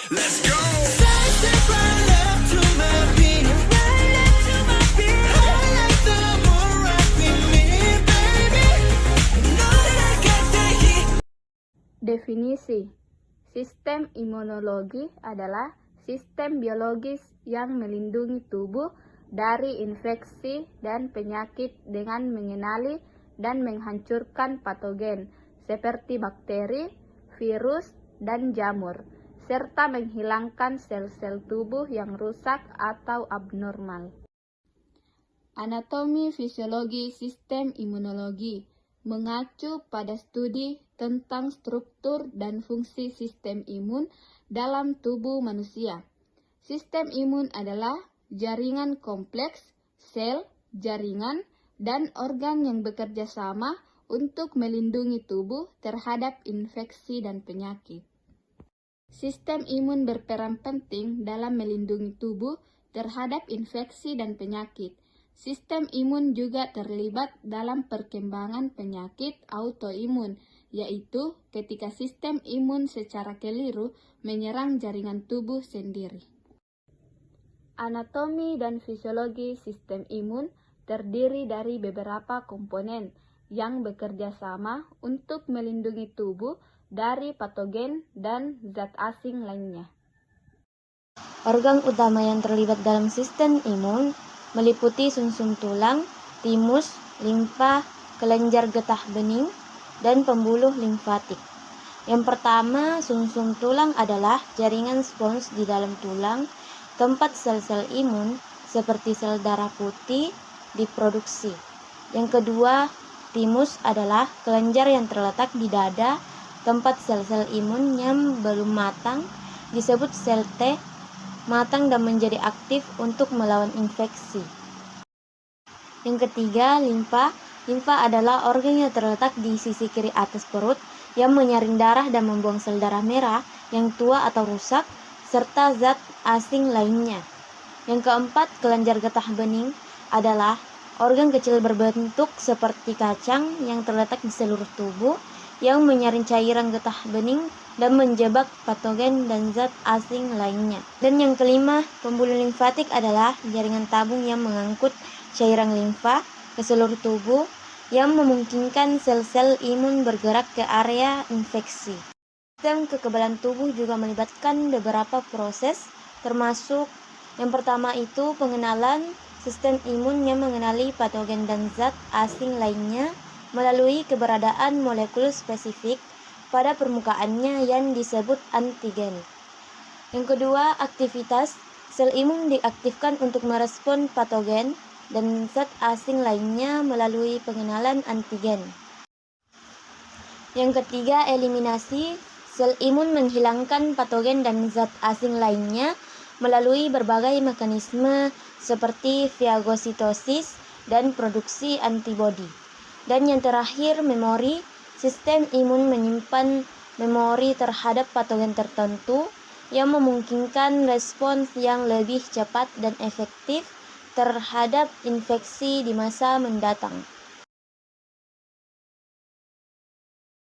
Let's go. Side step right left to my beat. Right left to my beat. I like the more rock with me, baby. Know that I got the heat. Definisi. Sistem imunologi adalah sistem biologis yang melindungi tubuh dari infeksi dan penyakit dengan mengenali dan menghancurkan patogen seperti bakteri, virus, dan jamur, serta menghilangkan sel-sel tubuh yang rusak atau abnormal. Anatomi fisiologi sistem imunologi mengacu pada studi tentang struktur dan fungsi sistem imun dalam tubuh manusia. Sistem imun adalah jaringan kompleks, sel, jaringan, dan organ yang bekerja sama untuk melindungi tubuh terhadap infeksi dan penyakit. Sistem imun berperan penting dalam melindungi tubuh terhadap infeksi dan penyakit. Sistem imun juga terlibat dalam perkembangan penyakit autoimun, yaitu ketika sistem imun secara keliru menyerang jaringan tubuh sendiri. Anatomi dan fisiologi sistem imun terdiri dari beberapa komponen yang bekerja sama untuk melindungi tubuh dari patogen dan zat asing lainnya. Organ utama yang terlibat dalam sistem imun meliputi sumsum tulang, timus, limfa, kelenjar getah bening, dan pembuluh limfatik. Yang pertama, sumsum tulang adalah jaringan spons di dalam tulang, tempat sel-sel imun seperti sel darah putih diproduksi. Yang kedua, timus adalah kelenjar yang terletak di dada, tempat sel-sel imun yang belum matang, disebut sel T, matang dan menjadi aktif untuk melawan infeksi. Yang ketiga, limfa. Limfa adalah organ yang terletak di sisi kiri atas perut yang menyaring darah dan membuang sel darah merah yang tua atau rusak, serta zat asing lainnya. Yang keempat, kelenjar getah bening adalah organ kecil berbentuk seperti kacang yang terletak di seluruh tubuh yang menyaring cairan getah bening dan menjebak patogen dan zat asing lainnya. Dan yang kelima, pembuluh limfatik adalah jaringan tabung yang mengangkut cairan limfa ke seluruh tubuh yang memungkinkan sel-sel imun bergerak ke area infeksi. Sistem kekebalan tubuh juga melibatkan beberapa proses, termasuk yang pertama itu pengenalan. Sistem imun yang mengenali patogen dan zat asing lainnya melalui keberadaan molekul spesifik pada permukaannya yang disebut antigen. Yang kedua, aktivitas. Sel imun diaktifkan untuk merespon patogen dan zat asing lainnya melalui pengenalan antigen. Yang ketiga, eliminasi. Sel imun menghilangkan patogen dan zat asing lainnya melalui berbagai mekanisme seperti fagositosis dan produksi antibodi. Dan yang terakhir, memori. Sistem imun menyimpan memori terhadap patogen tertentu yang memungkinkan respons yang lebih cepat dan efektif terhadap infeksi di masa mendatang.